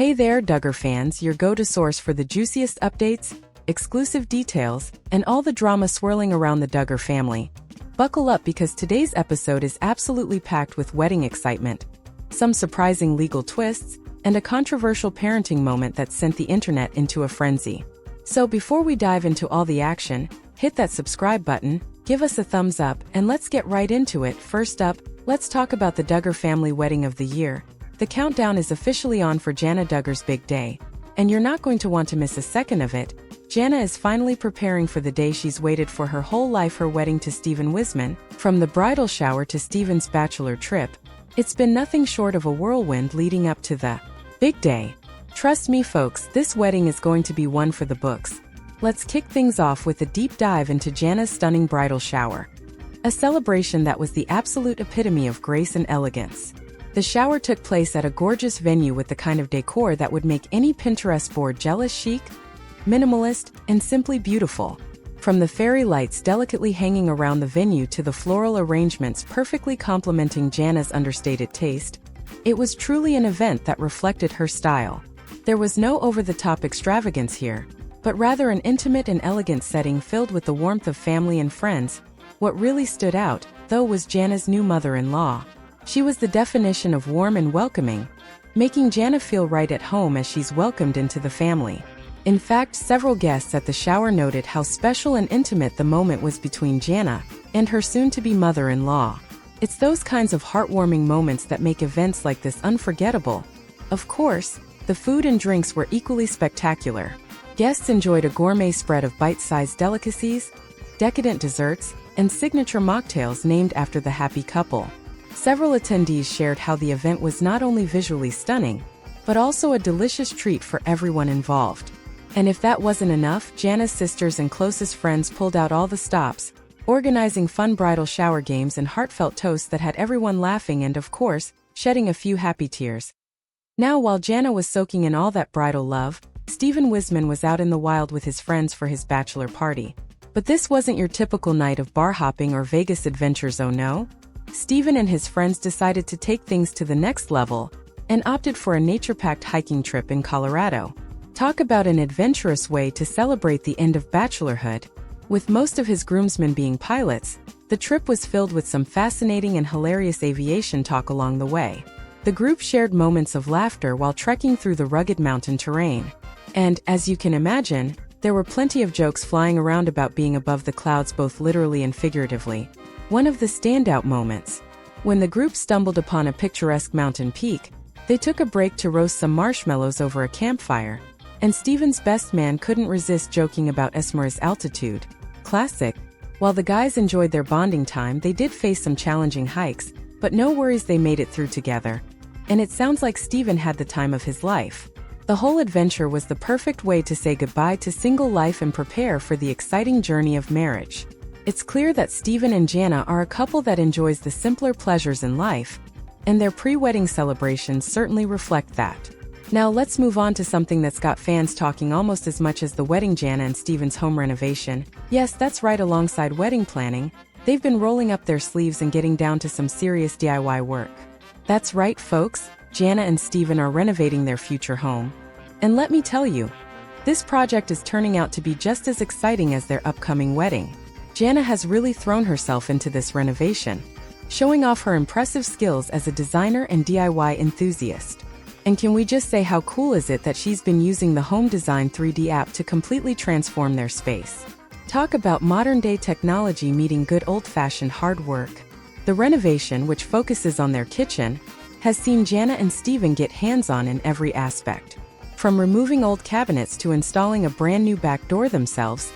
Hey there, Duggar fans, your go-to source for the juiciest updates, exclusive details, and all the drama swirling around the Duggar family. Buckle up because today's episode is absolutely packed with wedding excitement, some surprising legal twists, and a controversial parenting moment that sent the internet into a frenzy. So before we dive into all the action, hit that subscribe button, give us a thumbs up, and let's get right into it. First up, let's talk about the Duggar family wedding of the year. The countdown is officially on for Jana Duggar's big day, and you're not going to want to miss a second of it. Jana is finally preparing for the day she's waited for her whole life, her wedding to Stephen Wisman. From the bridal shower to Stephen's bachelor trip, it's been nothing short of a whirlwind leading up to the big day. Trust me folks, this wedding is going to be one for the books. Let's kick things off with a deep dive into Jana's stunning bridal shower. A celebration that was the absolute epitome of grace and elegance. The shower took place at a gorgeous venue with the kind of decor that would make any Pinterest board jealous: chic, minimalist, and simply beautiful. From the fairy lights delicately hanging around the venue to the floral arrangements perfectly complementing Jana's understated taste, it was truly an event that reflected her style. There was no over-the-top extravagance here, but rather an intimate and elegant setting filled with the warmth of family and friends. What really stood out, though, was Jana's new mother-in-law. She was the definition of warm and welcoming, making Jana feel right at home as she's welcomed into the family. In fact, several guests at the shower noted how special and intimate the moment was between Jana and her soon-to-be mother-in-law. It's those kinds of heartwarming moments that make events like this unforgettable. Of course, the food and drinks were equally spectacular. Guests enjoyed a gourmet spread of bite-sized delicacies, decadent desserts, and signature mocktails named after the happy couple. Several attendees shared how the event was not only visually stunning, but also a delicious treat for everyone involved. And if that wasn't enough, Jana's sisters and closest friends pulled out all the stops, organizing fun bridal shower games and heartfelt toasts that had everyone laughing and, of course, shedding a few happy tears. Now, while Jana was soaking in all that bridal love, Stephen Wisman was out in the wild with his friends for his bachelor party. But this wasn't your typical night of bar hopping or Vegas adventures, oh no. Stephen and his friends decided to take things to the next level and opted for a nature-packed hiking trip in Colorado. Talk about an adventurous way to celebrate the end of bachelorhood. With most of his groomsmen being pilots, the trip was filled with some fascinating and hilarious aviation talk along the way. The group shared moments of laughter while trekking through the rugged mountain terrain. And, as you can imagine, there were plenty of jokes flying around about being above the clouds, both literally and figuratively. One of the standout moments, when the group stumbled upon a picturesque mountain peak, they took a break to roast some marshmallows over a campfire, and Stephen's best man couldn't resist joking about Esmer's altitude. Classic. While the guys enjoyed their bonding time, they did face some challenging hikes, but no worries, they made it through together. And it sounds like Stephen had the time of his life. The whole adventure was the perfect way to say goodbye to single life and prepare for the exciting journey of marriage. It's clear that Stephen and Jana are a couple that enjoys the simpler pleasures in life, and their pre-wedding celebrations certainly reflect that. Now let's move on to something that's got fans talking almost as much as the wedding: Jana and Stephen's home renovation. Yes, that's right, alongside wedding planning, they've been rolling up their sleeves and getting down to some serious DIY work. That's right, folks, Jana and Stephen are renovating their future home. And let me tell you, this project is turning out to be just as exciting as their upcoming wedding. Jana has really thrown herself into this renovation, showing off her impressive skills as a designer and DIY enthusiast. And can we just say, how cool is it that she's been using the Home Design 3D app to completely transform their space? Talk about modern-day technology meeting good old-fashioned hard work. The renovation, which focuses on their kitchen, has seen Jana and Stephen get hands-on in every aspect. From removing old cabinets to installing a brand new back door themselves,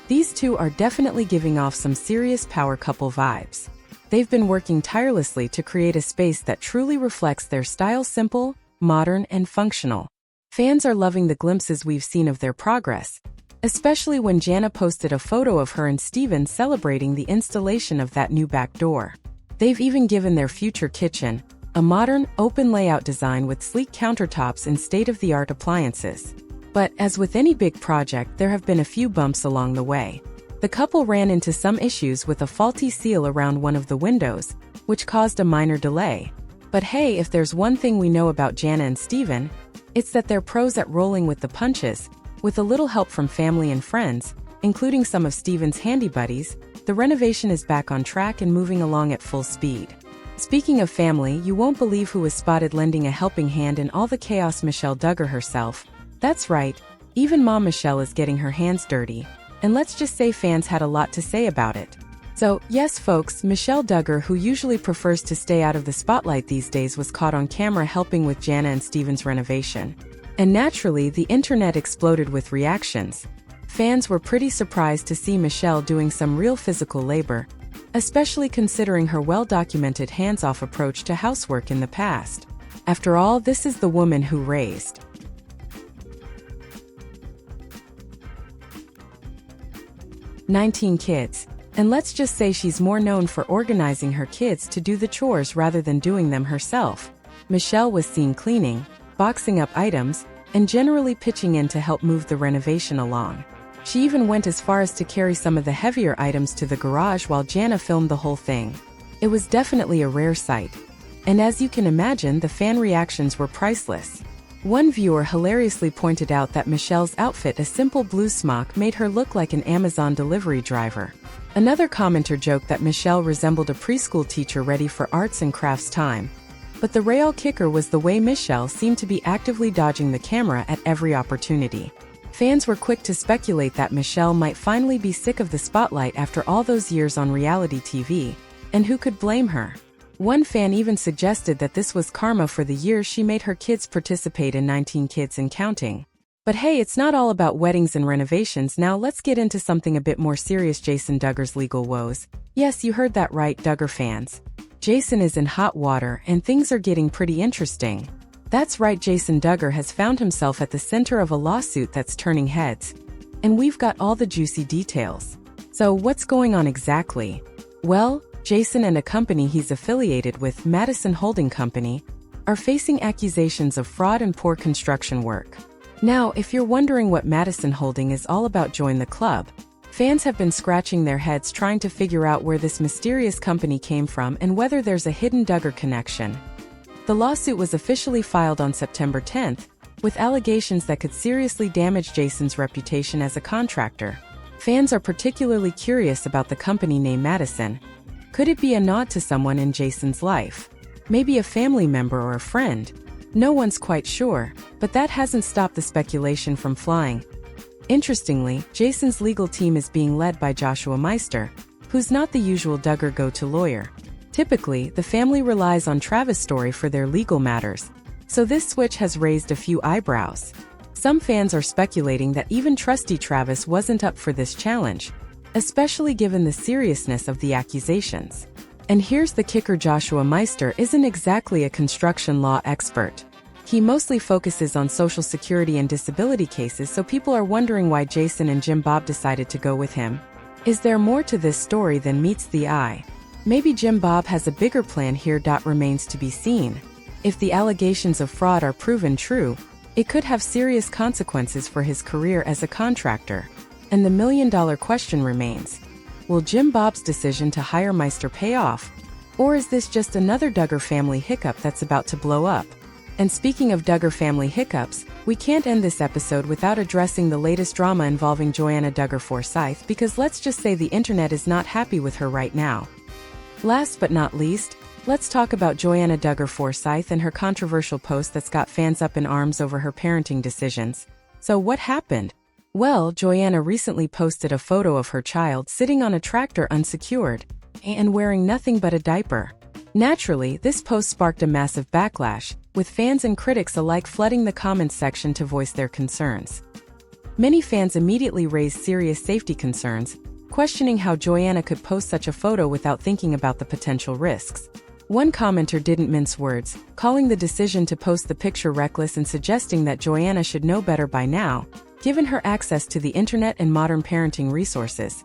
these two are definitely giving off some serious power couple vibes. They've been working tirelessly to create a space that truly reflects their style: simple, modern, and functional. Fans are loving the glimpses we've seen of their progress, especially when Jana posted a photo of her and Stephen celebrating the installation of that new back door. They've even given their future kitchen a modern, open layout design with sleek countertops and state-of-the-art appliances. But, as with any big project, there have been a few bumps along the way. The couple ran into some issues with a faulty seal around one of the windows, which caused a minor delay. But hey, if there's one thing we know about Jana and Stephen, It's that they're pros at rolling with the punches. With a little help from family and friends, including some of Steven's handy buddies, the renovation is back on track and moving along at full speed. Speaking of family, you won't believe who was spotted lending a helping hand in all the chaos: Michelle Duggar herself. That's right, even Mom Michelle is getting her hands dirty. And let's just say fans had a lot to say about it. So, yes folks, Michelle Duggar, who usually prefers to stay out of the spotlight these days, was caught on camera helping with Jana and Steven's renovation. And naturally, the internet exploded with reactions. Fans were pretty surprised to see Michelle doing some real physical labor, especially considering her well-documented hands-off approach to housework in the past. After all, this is the woman who raised 19 kids. And let's just say she's more known for organizing her kids to do the chores rather than doing them herself. Michelle was seen cleaning, boxing up items, and generally pitching in to help move the renovation along. She even went as far as to carry some of the heavier items to the garage while Jana filmed the whole thing. It was definitely a rare sight. And as you can imagine, the fan reactions were priceless. One viewer hilariously pointed out that Michelle's outfit, a simple blue smock, made her look like an Amazon delivery driver. Another commenter joked that Michelle resembled a preschool teacher ready for arts and crafts time. But the real kicker was the way Michelle seemed to be actively dodging the camera at every opportunity. Fans were quick to speculate that Michelle might finally be sick of the spotlight after all those years on reality TV, and who could blame her? One fan even suggested that this was karma for the years she made her kids participate in 19 Kids and Counting. But hey, it's not all about weddings and renovations. Now let's get into something a bit more serious: Jason Duggar's legal woes. Yes, you heard that right, Duggar fans. Jason is in hot water and things are getting pretty interesting. That's right, Jason Duggar has found himself at the center of a lawsuit that's turning heads. And we've got all the juicy details. So what's going on exactly? Well, Jason and a company he's affiliated with, Madison Holding Company, are facing accusations of fraud and poor construction work. Now, if you're wondering what Madison Holding is all about, join the club. Fans have been scratching their heads trying to figure out where this mysterious company came from and whether there's a hidden Duggar connection. The lawsuit was officially filed on September 10th, with allegations that could seriously damage Jason's reputation as a contractor. Fans are particularly curious about the company name Madison. Could it be a nod to someone in Jason's life? Maybe a family member or a friend? No one's quite sure, but that hasn't stopped the speculation from flying. Interestingly, Jason's legal team is being led by Joshua Meister, who's not the usual Duggar go-to lawyer. Typically, the family relies on Travis Story for their legal matters, so this switch has raised a few eyebrows. Some fans are speculating that even trusty Travis wasn't up for this challenge, especially given the seriousness of the accusations. And here's the kicker: Joshua Meister isn't exactly a construction law expert. He mostly focuses on Social Security and disability cases, so people are wondering why Jason and Jim Bob decided to go with him. Is there more to this story than meets the eye? Maybe Jim Bob has a bigger plan here. Remains to be seen. If the allegations of fraud are proven true, it could have serious consequences for his career as a contractor. And the million-dollar question remains: will Jim Bob's decision to hire Meister pay off? Or is this just another Duggar family hiccup that's about to blow up? And speaking of Duggar family hiccups, we can't end this episode without addressing the latest drama involving Joanna Duggar Forsyth, because let's just say the internet is not happy with her right now. Last but not least, let's talk about Joanna Duggar Forsyth and her controversial post that's got fans up in arms over her parenting decisions. So what happened? Well, Joanna recently posted a photo of her child sitting on a tractor unsecured and wearing nothing but a diaper. Naturally, this post sparked a massive backlash, with fans and critics alike flooding the comments section to voice their concerns. Many fans immediately raised serious safety concerns, questioning how Joanna could post such a photo without thinking about the potential risks. One commenter didn't mince words, calling the decision to post the picture reckless and suggesting that Joanna should know better by now, given her access to the internet and modern parenting resources.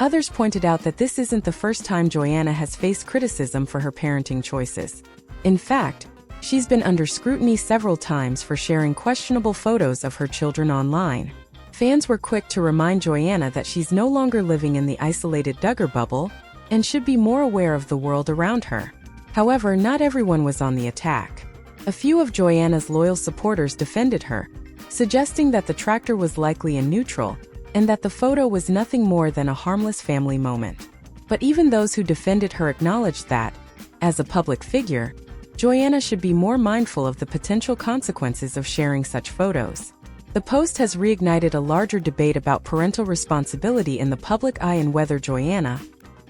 Others pointed out that this isn't the first time Joanna has faced criticism for her parenting choices. In fact, she's been under scrutiny several times for sharing questionable photos of her children online. Fans were quick to remind Joanna that she's no longer living in the isolated Duggar bubble and should be more aware of the world around her. However, not everyone was on the attack. A few of Joanna's loyal supporters defended her, suggesting that the tractor was likely in neutral and that the photo was nothing more than a harmless family moment. But even those who defended her acknowledged that, as a public figure, Joanna should be more mindful of the potential consequences of sharing such photos. The post has reignited a larger debate about parental responsibility in the public eye and whether Joanna,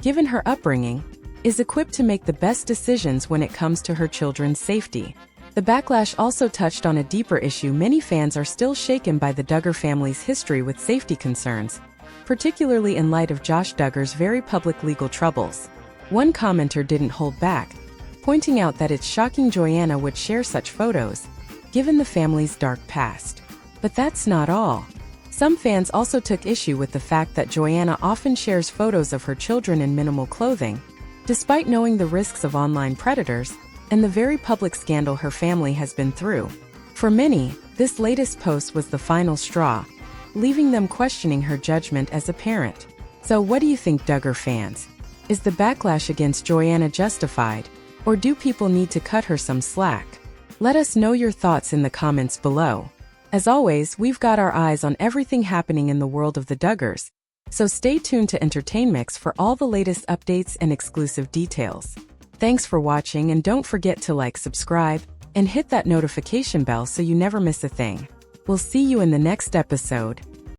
given her upbringing, is equipped to make the best decisions when it comes to her children's safety. The backlash also touched on a deeper issue. Many fans are still shaken by the Duggar family's history with safety concerns, particularly in light of Josh Duggar's very public legal troubles. One commenter didn't hold back, pointing out that it's shocking Joanna would share such photos, given the family's dark past. But that's not all. Some fans also took issue with the fact that Joanna often shares photos of her children in minimal clothing, despite knowing the risks of online predators and the very public scandal her family has been through. For many, this latest post was the final straw, leaving them questioning her judgment as a parent. So what do you think, Duggar fans? Is the backlash against Joanna justified, or do people need to cut her some slack? Let us know your thoughts in the comments below. As always, we've got our eyes on everything happening in the world of the Duggars, so stay tuned to Entertainmix for all the latest updates and exclusive details. Thanks for watching, and don't forget to like, subscribe, and hit that notification bell so you never miss a thing. We'll see you in the next episode.